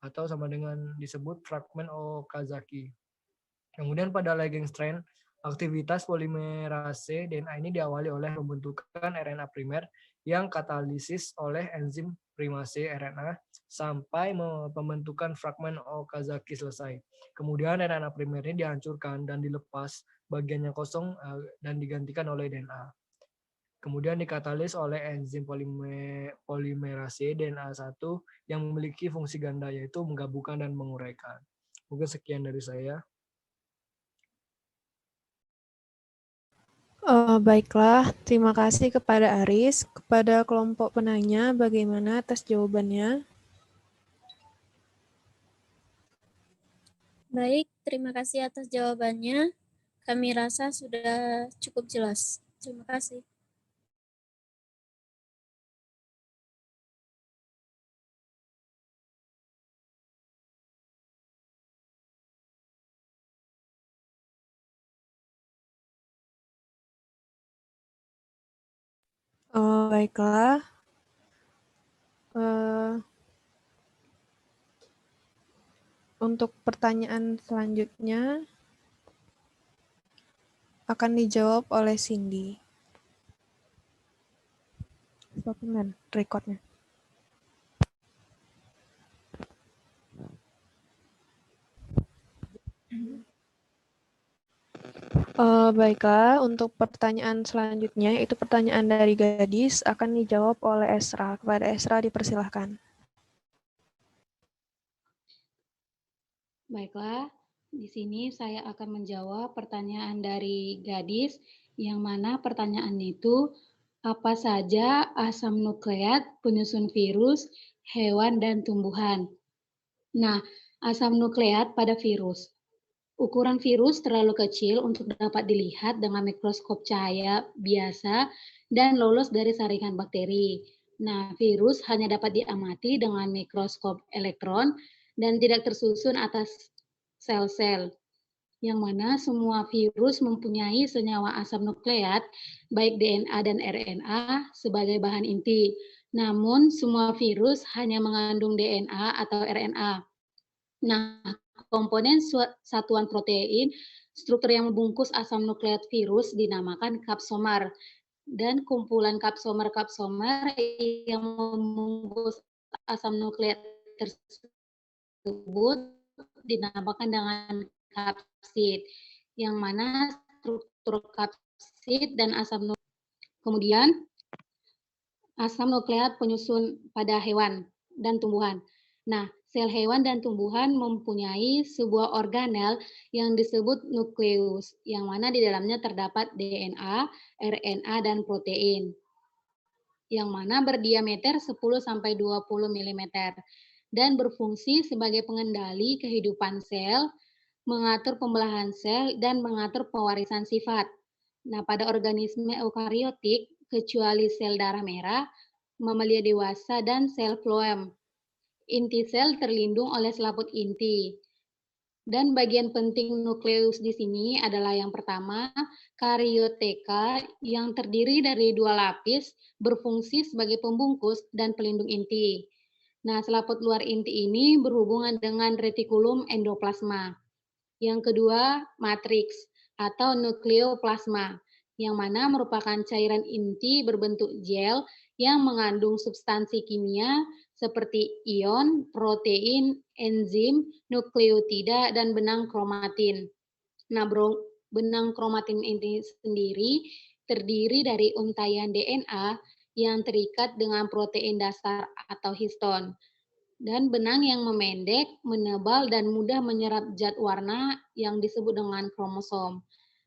atau sama dengan disebut fragmen Okazaki. Kemudian pada lagging strand, aktivitas polimerase DNA ini diawali oleh pembentukan RNA primer yang katalisis oleh enzim primase RNA sampai pembentukan fragmen Okazaki selesai. Kemudian RNA primer ini dihancurkan dan dilepas bagian yang kosong dan digantikan oleh DNA. Kemudian dikatalis oleh enzim polimerase DNA 1 yang memiliki fungsi ganda yaitu menggabungkan dan menguraikan. Mungkin sekian dari saya. Baiklah, terima kasih kepada Aris. Kepada kelompok penanya, bagaimana atas jawabannya? Baik, terima kasih atas jawabannya. Kami rasa sudah cukup jelas. Terima kasih. Baiklah. Untuk pertanyaan selanjutnya akan dijawab oleh Cindy. Stopin recordnya. Baiklah, untuk pertanyaan selanjutnya, itu pertanyaan dari gadis, akan dijawab oleh Esra. Kepada Esra dipersilahkan. Baiklah, di sini saya akan menjawab pertanyaan dari gadis, yang mana pertanyaan itu, apa saja asam nukleat penyusun virus, hewan, dan tumbuhan? Nah, asam nukleat pada virus. Ukuran virus terlalu kecil untuk dapat dilihat dengan mikroskop cahaya biasa dan lolos dari saringan bakteri. Nah, virus hanya dapat diamati dengan mikroskop elektron dan tidak tersusun atas sel-sel, yang mana semua virus mempunyai senyawa asam nukleat, baik DNA dan RNA, sebagai bahan inti. Namun, semua virus hanya mengandung DNA atau RNA. Nah, komponen satuan protein, struktur yang membungkus asam nukleat virus dinamakan kapsomer. Dan kumpulan kapsomer-kapsomer yang membungkus asam nukleat tersebut dinamakan dengan kapsid, yang mana struktur kapsid dan asam nukleat. Kemudian, asam nukleat penyusun pada hewan dan tumbuhan. Nah, sel hewan dan tumbuhan mempunyai sebuah organel yang disebut nukleus, yang mana di dalamnya terdapat DNA, RNA, dan protein, yang mana berdiameter 10-20 mm, dan berfungsi sebagai pengendali kehidupan sel, mengatur pembelahan sel, dan mengatur pewarisan sifat. Nah, pada organisme eukariotik, kecuali sel darah merah, mamalia dewasa, dan sel floem, inti sel terlindung oleh selaput inti. Dan bagian penting nukleus di sini adalah yang pertama, karioteka yang terdiri dari 2 lapis berfungsi sebagai pembungkus dan pelindung inti. Nah, selaput luar inti ini berhubungan dengan retikulum endoplasma. Yang kedua, matriks atau nukleoplasma, yang mana merupakan cairan inti berbentuk gel yang mengandung substansi kimia seperti ion, protein, enzim, nukleotida, dan benang kromatin. Nah, benang kromatin ini sendiri terdiri dari untaian DNA yang terikat dengan protein dasar atau histon. Dan benang yang memendek, menebal, dan mudah menyerap zat warna yang disebut dengan kromosom.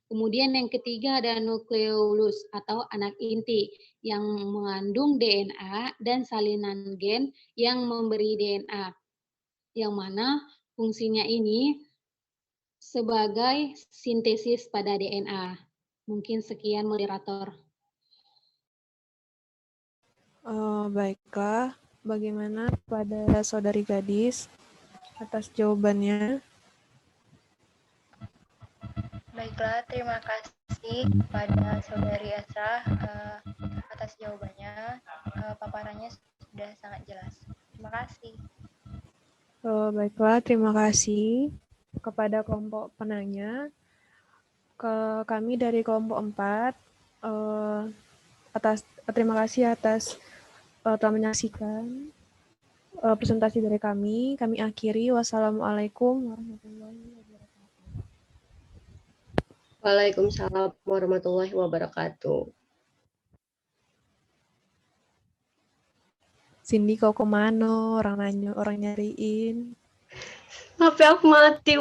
Kemudian yang ketiga ada nukleolus atau anak inti yang mengandung DNA dan salinan gen yang memberi DNA. Yang mana fungsinya ini sebagai sintesis pada DNA. Mungkin sekian moderator. Baiklah, bagaimana pada saudari gadis atas jawabannya? Baiklah, terima kasih kepada Saudari Asrah atas jawabannya. Paparannya sudah sangat jelas. Terima kasih. Baiklah, terima kasih kepada kelompok penanya. Kami dari kelompok 4, terima kasih atas telah menyaksikan presentasi dari kami. Kami akhiri. Wassalamualaikum warahmatullahi wabarakatuh. Waalaikumsalam warahmatullahi wabarakatuh. Cindy kau kemana? Orang nyariin. Tapi aku mati.